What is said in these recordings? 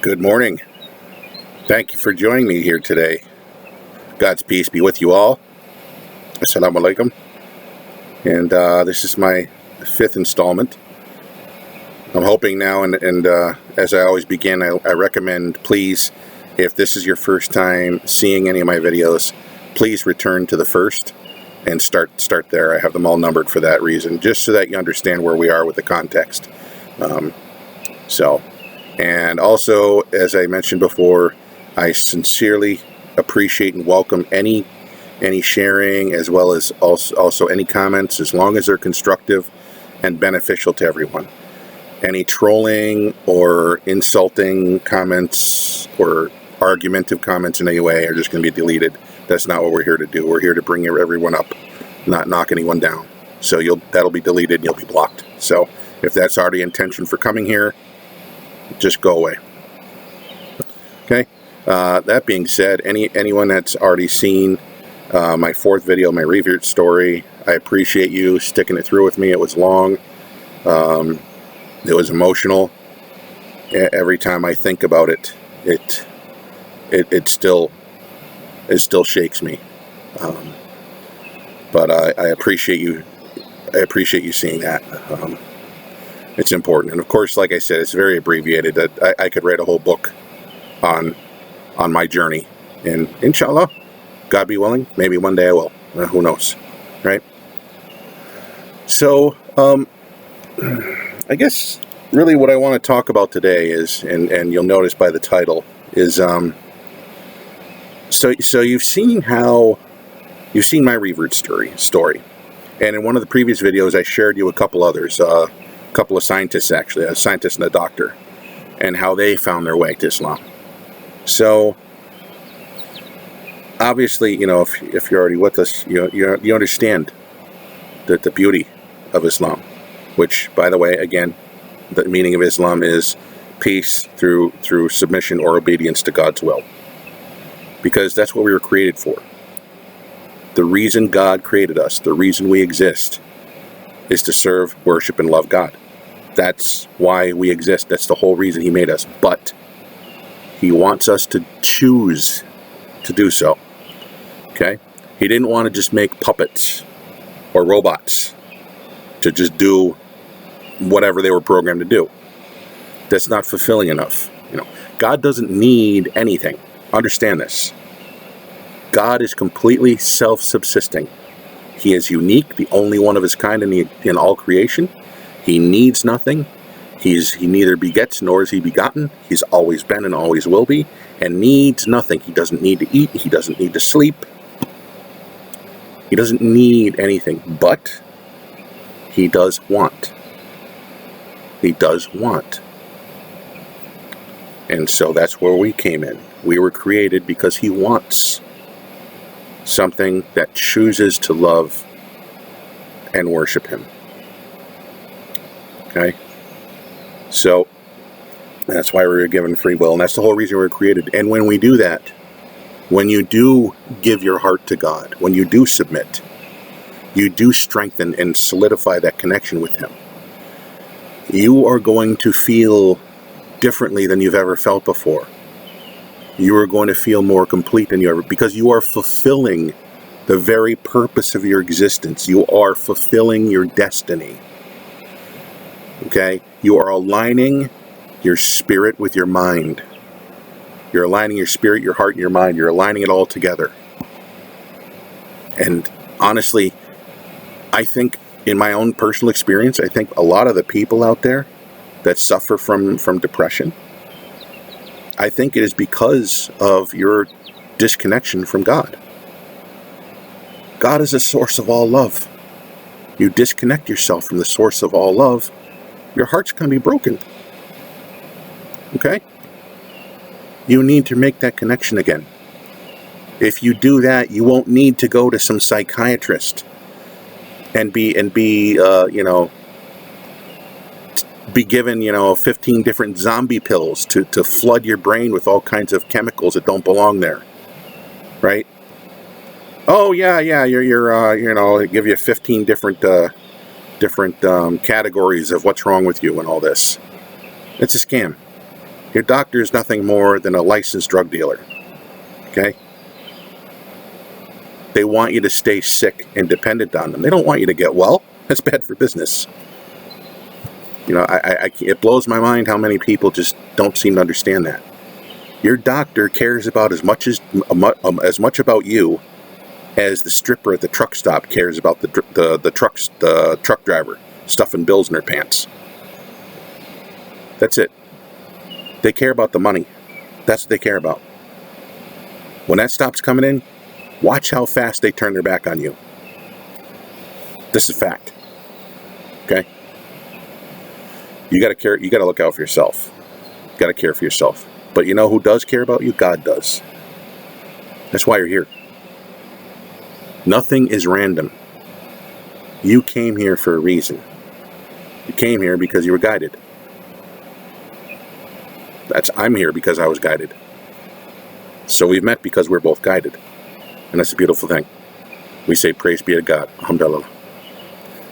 Good morning. Thank you for joining me here today. God's peace be with you all. Assalamu alaikum. And this is my fifth installment. I'm hoping now, and as I always begin, I recommend, please, if this is your first time seeing any of my videos, please return to the first and start there. I have them all numbered for that reason, just so that you understand where we are with the context. And also, as I mentioned before, I sincerely appreciate and welcome any sharing, as well as also any comments, as long as they're constructive and beneficial to everyone. Any trolling or insulting comments or argumentative comments in any way are just going to be deleted. That's not what we're here to do. We're here to bring everyone up, not knock anyone down. So that'll be deleted and you'll be blocked. So if that's already intention for coming here, just go away. Okay. That being said, anyone that's already seen my fourth video, my revert story, I appreciate you sticking it through with me. It was long. It was emotional. Every time I think about it, it still shakes me. But I appreciate you. I appreciate you seeing that. It's important, and of course, like I said, it's very abbreviated. That I could write a whole book on my journey, and inshallah, God be willing, maybe one day I will. Who knows, right? So, I guess really what I want to talk about today is, and you'll notice by the title, is so you've seen my revert story, and in one of the previous videos I shared you a couple others. A couple of scientists, actually, a scientist and a doctor, and how they found their way to Islam. So obviously, if you're already with us, you understand the beauty of Islam, which, by the way, again, the meaning of Islam is peace through submission or obedience to God's will, because that's what we were created for. The reason God created us, the reason we exist, is to serve, worship, and love God. That's why we exist. That's the whole reason He made us. But He wants us to choose to do so. Okay? He didn't want to just make puppets or robots to just do whatever they were programmed to do. That's not fulfilling enough. God doesn't need anything. Understand this. God is completely self-subsisting. He is unique, the only one of his kind in all creation. He needs nothing. He neither begets nor is he begotten. He's always been and always will be, and needs nothing. He doesn't need to eat. He doesn't need to sleep. He doesn't need anything, but he does want. He does want. And so that's where we came in. We were created because he wants something that chooses to love and worship him. Okay? So that's why we were given free will, and that's the whole reason we were created. And when we do that, when you do give your heart to God, when you do submit, you do strengthen and solidify that connection with him, you are going to feel differently than you've ever felt before. You are going to feel more complete than you ever, because you are fulfilling the very purpose of your existence. You are fulfilling your destiny. Okay? You are aligning your spirit with your mind. You're aligning your spirit, your heart, and your mind. You're aligning it all together. And honestly, I think in my own personal experience, I think a lot of the people out there that suffer from depression, I think it is because of your disconnection from God. God is the source of all love. You disconnect yourself from the source of all love, your heart's going to be broken. Okay? You need to make that connection again. If you do that, you won't need to go to some psychiatrist and be given, 15 different zombie pills to flood your brain with all kinds of chemicals that don't belong there, right? Oh yeah, you're give you 15 different categories of what's wrong with you and all this. It's a scam. Your doctor is nothing more than a licensed drug dealer. Okay? They want you to stay sick and dependent on them. They don't want you to get well. That's bad for business. You know, it blows my mind how many people just don't seem to understand that. Your doctor cares about as much about you as the stripper at the truck stop cares about the truck driver stuffing bills in her pants. That's it. They care about the money. That's what they care about. When that stops coming in, watch how fast they turn their back on you. This is fact. Okay? You gotta care. You gotta look out for yourself. You gotta care for yourself. But you know who does care about you? God does. That's why you're here. Nothing is random. You came here for a reason. You came here because you were guided. I'm here because I was guided. So we've met because we're both guided. And that's a beautiful thing. We say praise be to God. Alhamdulillah.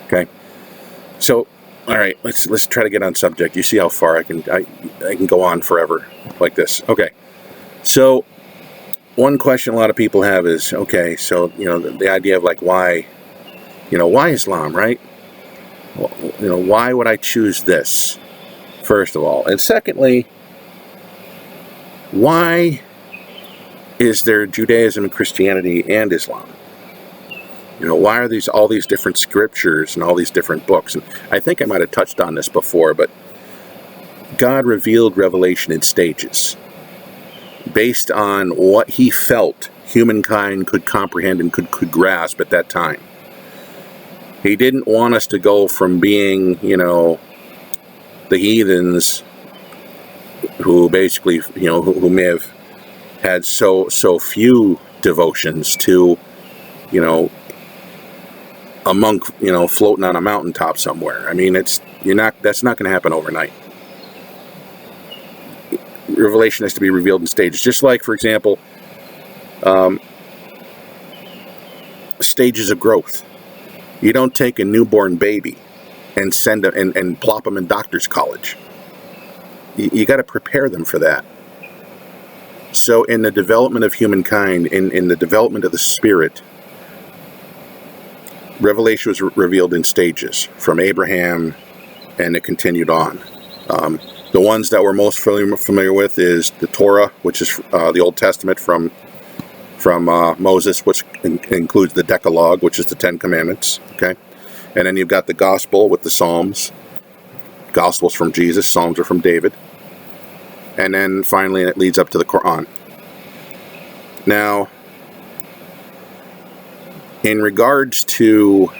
Okay? So, all right, let's try to get on subject. You see how far I can go on forever like this. Okay. So, one question a lot of people have is, okay, so, you know, the idea of like why Islam, right? Well, you know, why would I choose this, first of all? And secondly, why is there Judaism and Christianity and Islam? You know, why are all these different scriptures and all these different books? And I think I might have touched on this before, but God revealed revelation in stages based on what he felt humankind could comprehend and could grasp at that time. He didn't want us to go from being, you know, the heathens who basically, you know, who may have had so few devotions to, you know, a monk, you know, floating on a mountaintop somewhere. I mean, that's not going to happen overnight. Revelation has to be revealed in stages. Just like, for example, stages of growth. You don't take a newborn baby and send them and plop them in doctor's college. You got to prepare them for that. So in the development of humankind, in the development of the spirit, revelation was revealed in stages from Abraham, and it continued on. The ones that we're most familiar with is the Torah, which is the Old Testament from Moses, which includes the Decalogue, which is the Ten Commandments. Okay, and then you've got the Gospel with the Psalms. Gospels from Jesus, Psalms are from David. And then finally it leads up to the Quran. Now, in regards to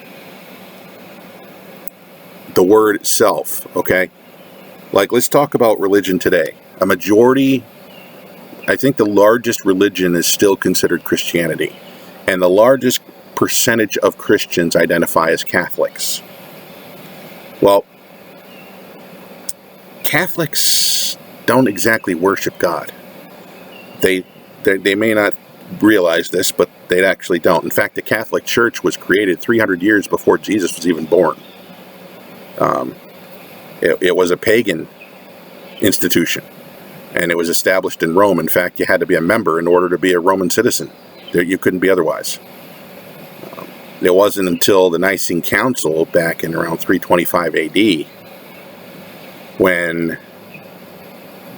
the word itself, okay, like let's talk about religion today. A majority, I think the largest religion is still considered Christianity. And the largest percentage of Christians identify as Catholics. Well, Catholics don't exactly worship God. They may not realize this, but they actually don't. In fact, the Catholic Church was created 300 years before Jesus was even born. It was a pagan institution, and it was established in Rome. In fact, you had to be a member in order to be a Roman citizen. You couldn't be otherwise. It wasn't until the Nicene Council back in around 325 AD when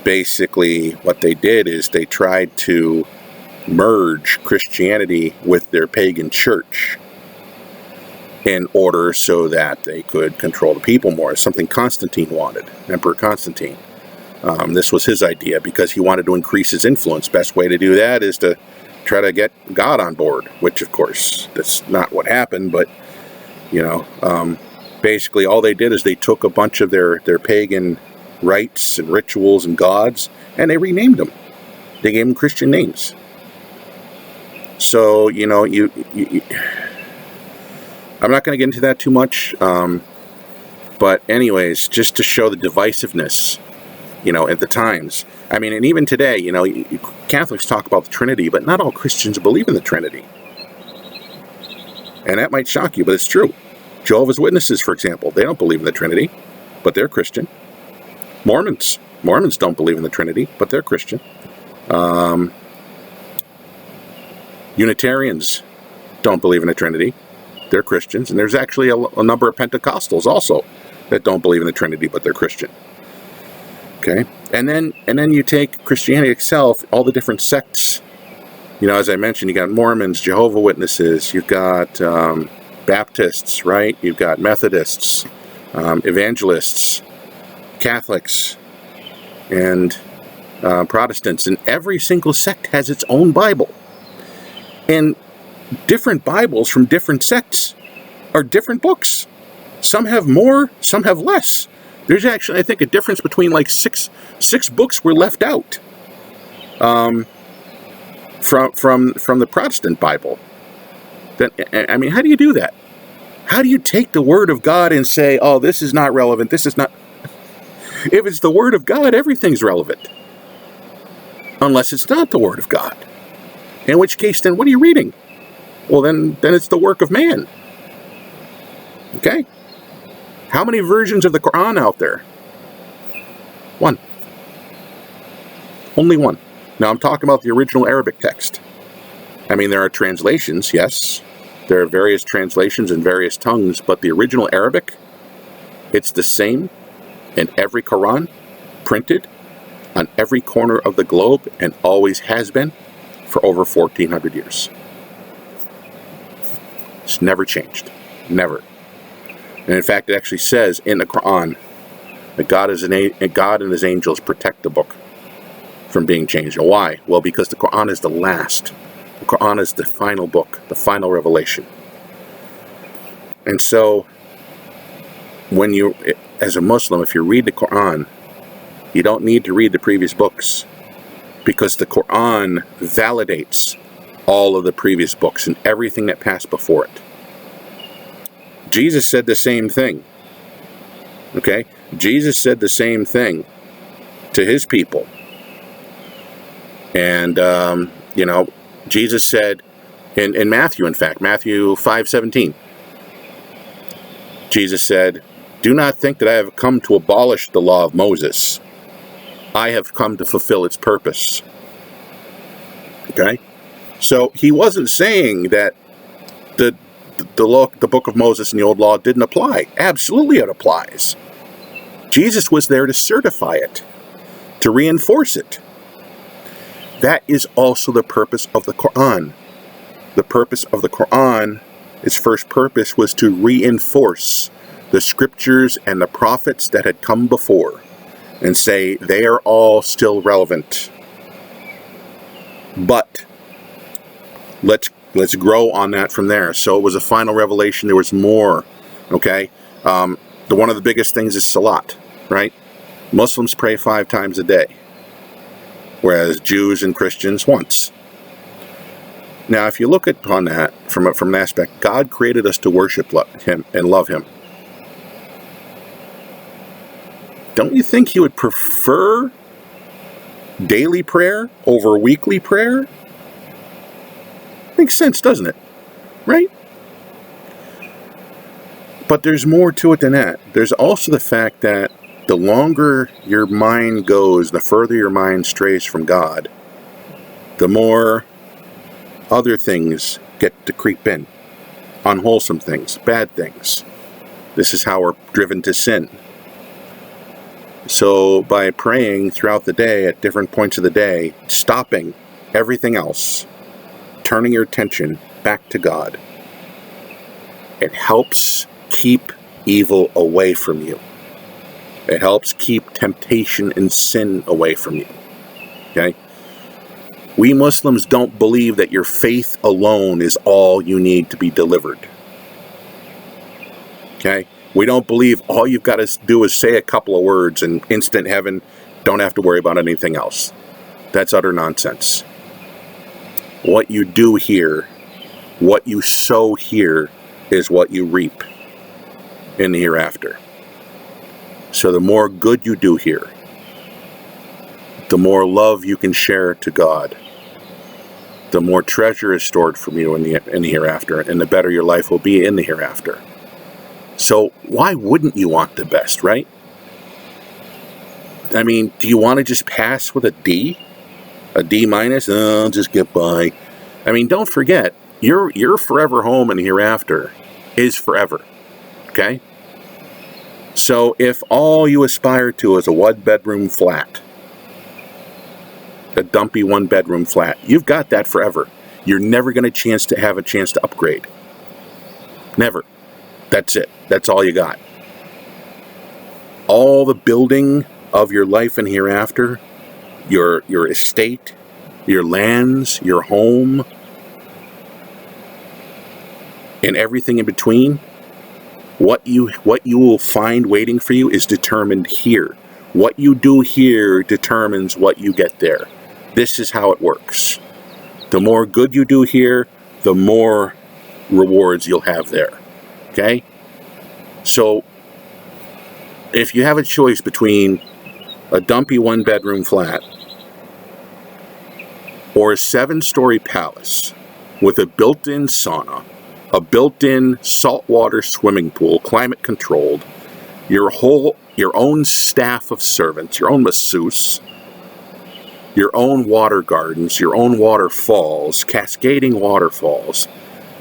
basically what they did is they tried to merge Christianity with their pagan church in order so that they could control the people more. Something Constantine wanted, Emperor Constantine. This was his idea because he wanted to increase his influence. Best way to do that is to try to get God on board, which of course that's not what happened, but you know, basically all they did is they took a bunch of their pagan rites and rituals and gods and they renamed them. They gave them Christian names. So, you know, I'm not going to get into that too much, but anyways, just to show the divisiveness, you know, at the times. I mean, and even today, you know, Catholics talk about the Trinity, but not all Christians believe in the Trinity. And that might shock you, but it's true. Jehovah's Witnesses, for example, they don't believe in the Trinity, but they're Christian. Mormons, Mormons don't believe in the Trinity, but they're Christian. Unitarians don't believe in the Trinity. They're Christians. And there's actually a number of Pentecostals also that don't believe in the Trinity, but they're Christian. Okay? And then you take Christianity itself, all the different sects. You know, as I mentioned, you got Mormons, Jehovah's Witnesses, you've got Baptists, right? You've got Methodists, Evangelists, Catholics, and Protestants. And every single sect has its own Bible. And different Bibles from different sects are different books. Some have more, some have less. There's actually, I think, a difference between like six books were left out from the Protestant Bible. I mean, how do you do that? How do you take the Word of God and say, oh, this is not relevant, this is not... If it's the Word of God, everything's relevant. Unless it's not the Word of God. In which case, then, what are you reading? Well, then it's the work of man. Okay? How many versions of the Quran out there? One. Only one. Now, I'm talking about the original Arabic text. I mean, there are translations, yes. There are various translations in various tongues, but the original Arabic, it's the same in every Quran, printed on every corner of the globe, and always has been for over 1,400 years. It's never changed. Never. And in fact, it actually says in the Quran that God and His angels protect the book from being changed. And why? Well, because the Quran is the last. The Quran is the final book, the final revelation. And so, when you, as a Muslim, if you read the Quran, you don't need to read the previous books, because the Quran validates all of the previous books and everything that passed before it. Jesus said the same thing. Okay? Jesus said the same thing to His people. And, you know, Jesus said in Matthew, in fact, Matthew 5:17, Jesus said, "Do not think that I have come to abolish the law of Moses. I have come to fulfill its purpose." Okay? So He wasn't saying that the book of Moses and the old law didn't apply. Absolutely it applies. Jesus was there to certify it, to reinforce it. That is also the purpose of the Quran. The purpose of the Quran, its first purpose was to reinforce the scriptures and the prophets that had come before and say they are all still relevant. But let's grow on that from there. So it was a final revelation. There was more. Okay? One of the biggest things is Salat, right? Muslims pray 5 times a day, whereas Jews and Christians once. Now, if you look upon that from an aspect, God created us to worship Him and love Him. Don't you think He would prefer daily prayer over weekly prayer? Makes sense, doesn't it? Right? But there's more to it than that. There's also the fact that the longer your mind goes, the further your mind strays from God, the more other things get to creep in. Unwholesome things, bad things. This is how we're driven to sin. So by praying throughout the day, at different points of the day, stopping everything else, turning your attention back to God, it helps keep evil away from you. It helps keep temptation and sin away from you. Okay? We Muslims don't believe that your faith alone is all you need to be delivered. Okay? We don't believe all you've got to do is say a couple of words and instant heaven, don't have to worry about anything else. That's utter nonsense. What you do here, what you sow here, is what you reap in the hereafter. So the more good you do here, the more love you can share to God, the more treasure is stored from you in the hereafter, and the better your life will be in the hereafter. So why wouldn't you want the best, right? I mean, do you want to just pass with a D? A D minus? Oh, I'll just get by. I mean, don't forget, your forever home and hereafter is forever. Okay? So if all you aspire to is a one-bedroom flat, a dumpy one-bedroom flat, you've got that forever. You're never going to have a chance to upgrade. Never. That's it. That's all you got. All the building of your life and hereafter, your estate, your lands, your home, and everything in between, what you will find waiting for you is determined here. What you do here determines what you get there. This is how it works. The more good you do here, the more rewards you'll have there. Okay? So, if you have a choice between a dumpy one-bedroom flat or a 7-story palace with a built-in sauna, a built-in saltwater swimming pool, climate-controlled, your own staff of servants, your own masseuse, your own water gardens, your own waterfalls, cascading waterfalls,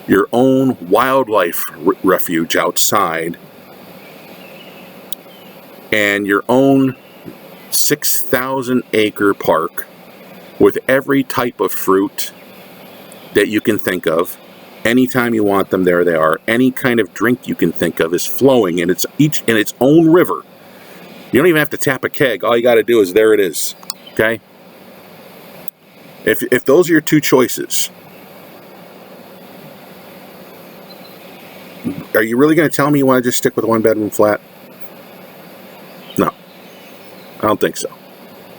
your own wildlife refuge outside, and your own 6,000-acre park with every type of fruit that you can think of. Anytime you want them, there they are. Any kind of drink you can think of is flowing in its own river. You don't even have to tap a keg. All you got to do is there it is. Okay? If those are your two choices, are you really going to tell me you want to just stick with a one-bedroom flat? No, I don't think so.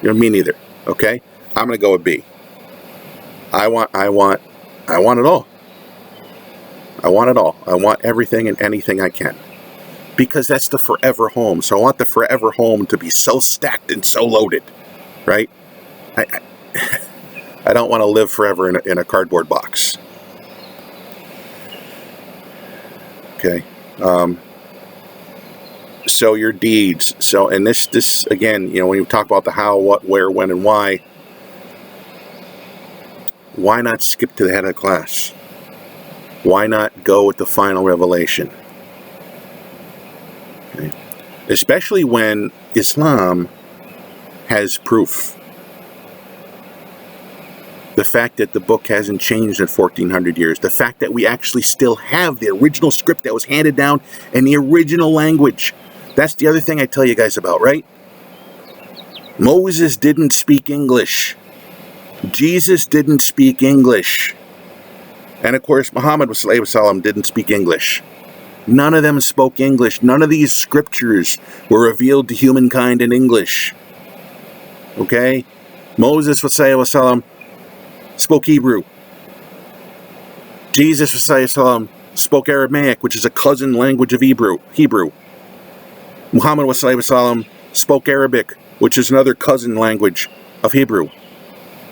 You know, me neither. Okay, I'm going to go with B. I want it all. I want it all. I want everything and anything I can, because that's the forever home. So I want the forever home to be so stacked and so loaded, right? I don't want to live forever in a cardboard box. Okay. So your deeds. So, and this again, you know, when you talk about the how, what, where, when, and why not skip to the head of the class? Why not go with the final revelation? Okay. Especially when Islam has proof. The fact that the book hasn't changed in 1,400 years. The fact that we actually still have the original script that was handed down in the original language. That's the other thing I tell you guys about, right? Moses didn't speak English. Jesus didn't speak English. And of course, Muhammad didn't speak English. None of them spoke English. None of these scriptures were revealed to humankind in English. Okay? Moses spoke Hebrew. Jesus spoke Aramaic, which is a cousin language of Hebrew. Muhammad spoke Arabic, which is another cousin language of Hebrew.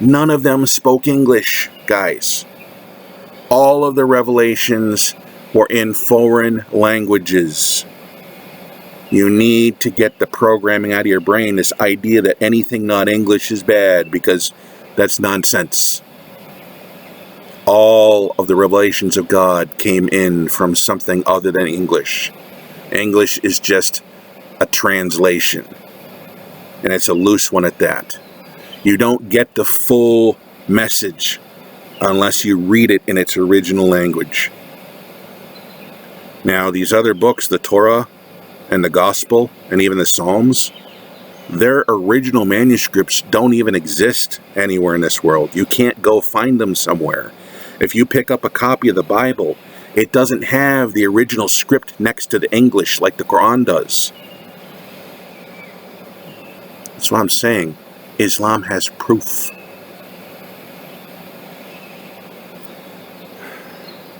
None of them spoke English, guys. All of the revelations were in foreign languages. You need to get the programming out of your brain, this idea that anything not English is bad, because that's nonsense. All of the revelations of God came in from something other than English. English is just a translation, and it's a loose one at that. You don't get the full message unless you read it in its original language. Now, these other books, the Torah and the Gospel and even the Psalms, their original manuscripts don't even exist anywhere in this world. You can't go find them somewhere. If you pick up a copy of the Bible, it doesn't have the original script next to the English like the Quran does. That's what I'm saying. Islam has proof.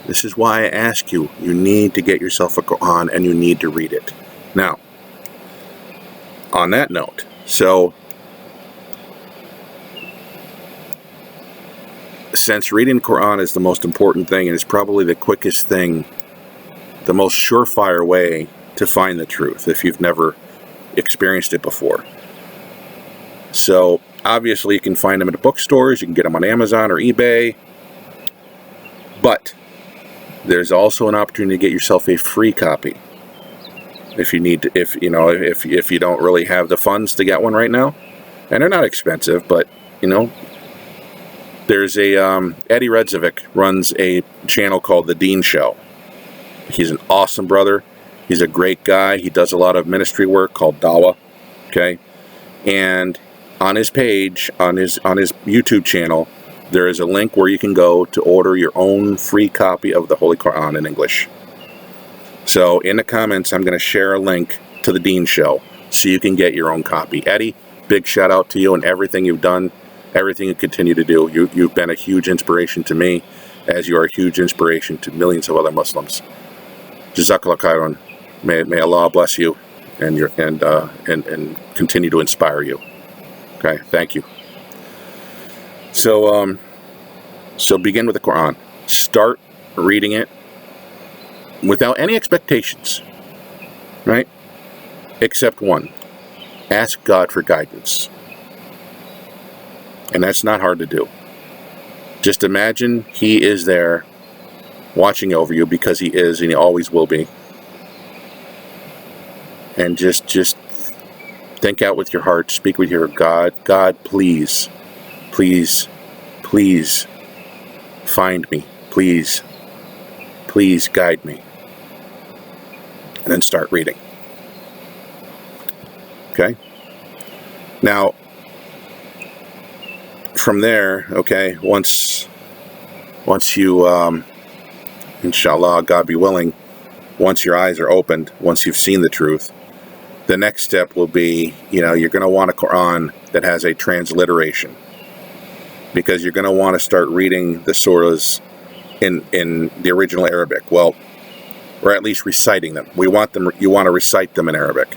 This is why I ask you, you need to get yourself a Quran and you need to read it. Now, on that note, so since reading the Quran is the most important thing and is probably the quickest thing, the most surefire way to find the truth if you've never experienced it before, So obviously you can find them at the bookstores, you can get them on Amazon or eBay, but there's also an opportunity to get yourself a free copy if you need to, if you don't really have the funds to get one right now. And they're not expensive, but there's a Eddie Redzovic runs a channel called The Dean Show. He's an awesome brother. He's a great guy. He does a lot of ministry work called Dawa. Okay, and on his page, on his YouTube channel, there is a link where you can go to order your own free copy of the Holy Qu'ran in English. So in the comments, I'm going to share a link to The Dean Show so you can get your own copy. Eddie, big shout out to you and everything you've done, everything you continue to do. You've been a huge inspiration to me, as you are a huge inspiration to millions of other Muslims. Jazakallah khairan. May Allah bless you and continue to inspire you. Okay, thank you. So begin with the Quran. Start reading it without any expectations, right? Except one. Ask God for guidance. And that's not hard to do. Just imagine He is there watching over you, because He is and He always will be. And just think out with your heart, speak with your God. God, please, please, please find me. Please, please guide me. And then start reading. Okay? Now, from there, okay, once you, inshallah, God be willing, once your eyes are opened, once you've seen the truth, the next step will be, you're going to want a Quran that has a transliteration, because you're going to want to start reading the surahs in the original Arabic. Well, or at least reciting them. You want to recite them in Arabic.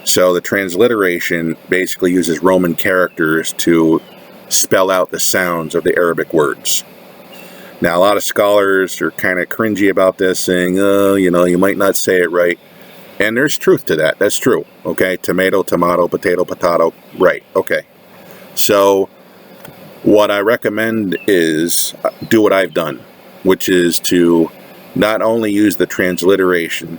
So the transliteration basically uses Roman characters to spell out the sounds of the Arabic words. Now, a lot of scholars are kind of cringy about this, saying, you might not say it right. And there's truth to that. That's true. Okay, tomato, tomato, potato, potato. Right, okay. So what I recommend is do what I've done, which is to not only use the transliteration,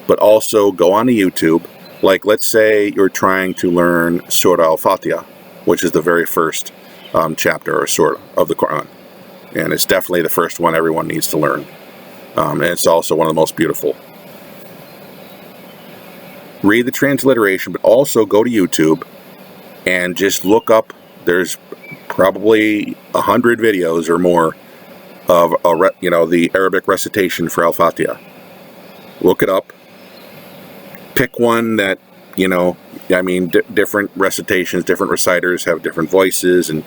but also go on to YouTube. Like, let's say you're trying to learn Surah Al-Fatiha, which is the very first chapter or surah of the Quran. And it's definitely the first one everyone needs to learn. And it's also one of the most beautiful. Read the transliteration, but also go to YouTube and just look up. There's probably 100 videos or more of the Arabic recitation for Al-Fatiha. Look it up. Pick one that, different recitations, different reciters have different voices and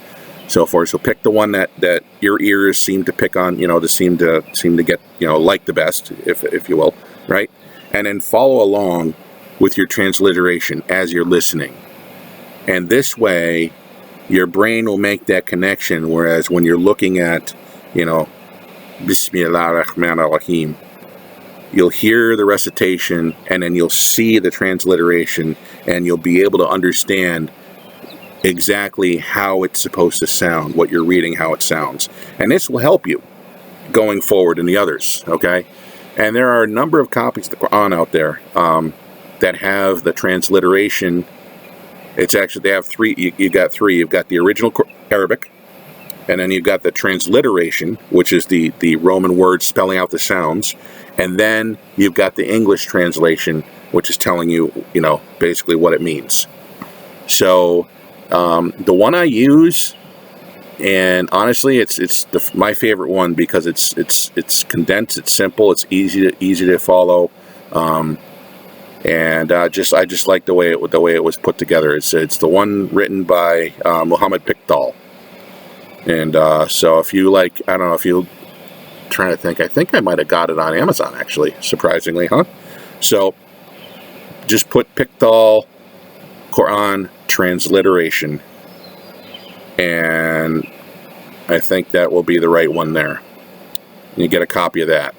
so forth. So pick the one that your ears seem to pick on, to seem to get, like the best, if you will, right? And then follow along with your transliteration as you're listening. And this way, your brain will make that connection, whereas when you're looking at, Bismillah ar-Rahman ar-Rahim, you'll hear the recitation, and then you'll see the transliteration, and you'll be able to understand exactly how it's supposed to sound, what you're reading, how it sounds. And this will help you going forward in the others, okay? And there are a number of copies of the Quran out there that have the transliteration. It's actually, they have three. You got three. You've got the original Arabic, and then you've got the transliteration, which is the Roman words spelling out the sounds, and then you've got the English translation, which is telling you, basically what it means. So the one I use, and honestly, it's my favorite one, because it's condensed, it's simple, it's easy to follow. And I just like the way it was put together. It's the one written by Muhammad Pickthall. And so if you like, I don't know, if you're trying to think, I think I might have got it on Amazon, actually, surprisingly, huh? So just put Pickthall Quran transliteration, and I think that will be the right one there. You get a copy of that.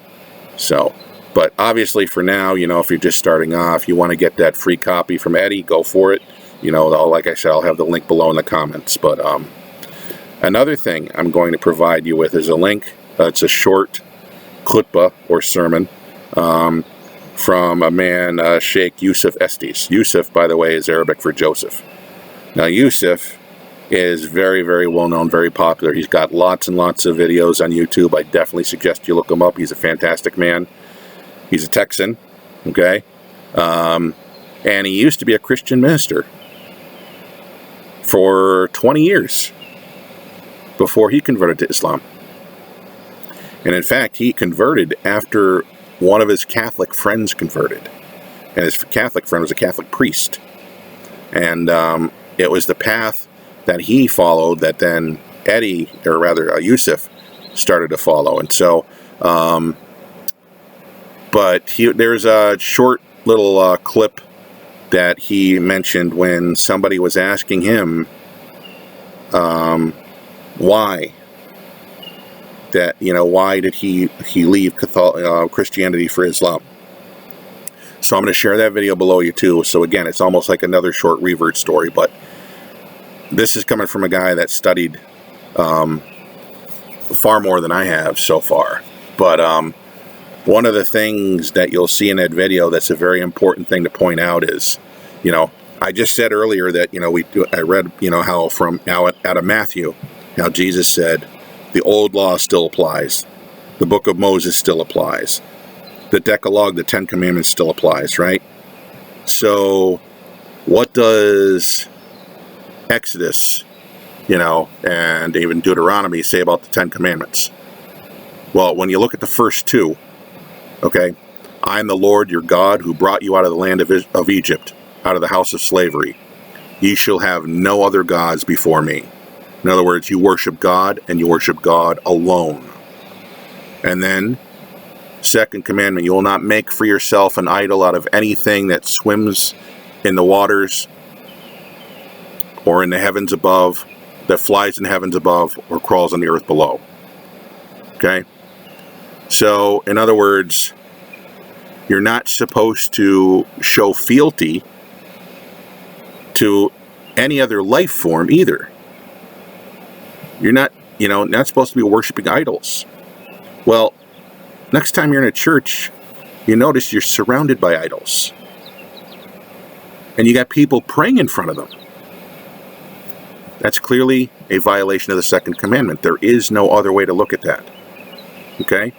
So, but obviously for now, if you're just starting off, you want to get that free copy from Eddie, go for it. like I said, I'll have the link below in the comments. But another thing I'm going to provide you with is a link. It's a short khutbah or sermon from a man, Sheikh Yusuf Estes. Yusuf, by the way, is Arabic for Joseph. Now, Yusuf is very, very well known, very popular. He's got lots and lots of videos on YouTube. I definitely suggest you look him up. He's a fantastic man. He's a Texan, okay? And he used to be a Christian minister for 20 years before he converted to Islam. And in fact, he converted after one of his Catholic friends converted. And his Catholic friend was a Catholic priest. And it was the path that he followed that then Eddie, or rather Yusuf, started to follow. And so, but there's a short little clip that he mentioned when somebody was asking him why did he leave Christianity for Islam. So I'm going to share that video below you too. So again, it's almost like another short revert story, but this is coming from a guy that studied far more than I have so far. But one of the things that you'll see in that video that's a very important thing to point out is, I just said earlier that, I read, how from out of Matthew, how Jesus said, the old law still applies. The book of Moses still applies. The Decalogue, the Ten Commandments still applies, right? So what does Exodus, and even Deuteronomy say about the Ten Commandments? Well, when you look at the first two, okay, I am the Lord your God who brought you out of the land of Egypt, out of the house of slavery. Ye shall have no other gods before me. In other words, you worship God and you worship God alone. And then, second commandment, you will not make for yourself an idol out of anything that swims in the waters or in the heavens above, that flies in the heavens above or crawls on the earth below. Okay? So, in other words, you're not supposed to show fealty to any other life form either. You're not, not supposed to be worshiping idols. Well, next time you're in a church, you notice you're surrounded by idols. And you got people praying in front of them. That's clearly a violation of the second commandment. There is no other way to look at that. Okay?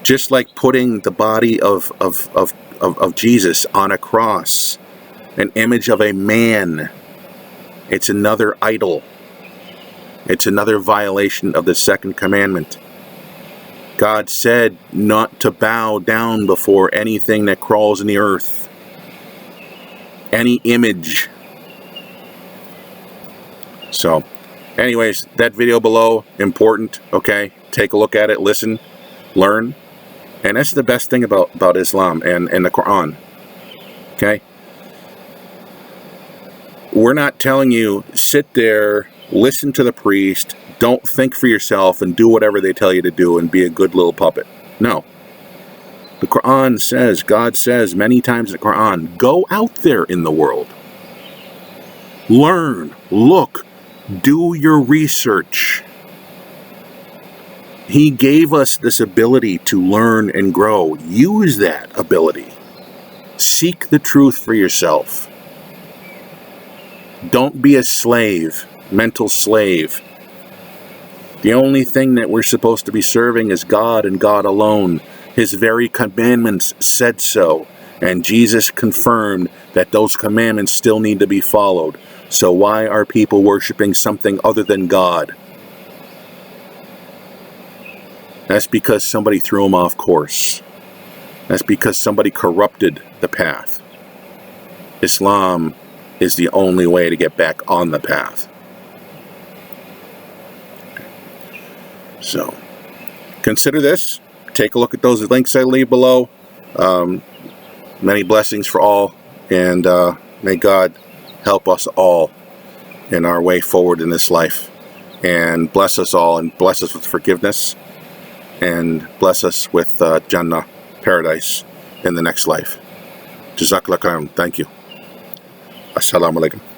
Just like putting the body of Jesus on a cross, an image of a man, it's another idol. It's another violation of the second commandment. God said not to bow down before anything that crawls in the earth. Any image. So, anyways, that video below, important, okay? Take a look at it, listen, learn. And that's the best thing about Islam and the Quran, okay? We're not telling you, sit there, listen to the priest, don't think for yourself and do whatever they tell you to do and be a good little puppet. No. The Quran says, God says many times in the Quran, go out there in the world. Learn, look, do your research. He gave us this ability to learn and grow. Use that ability. Seek the truth for yourself. Don't be a slave, mental slave. The only thing that we're supposed to be serving is God and God alone. His very commandments said so, and Jesus confirmed that those commandments still need to be followed. So why are people worshiping something other than God? That's because somebody threw them off course. That's because somebody corrupted the path. Islam is the only way to get back on the path. So, consider this. Take a look at those links I leave below. Many blessings for all, and may God help us all in our way forward in this life, and bless us all, and bless us with forgiveness, and bless us with Jannah, paradise, in the next life. Jazakallah khairan. Thank you. Assalamu alaikum.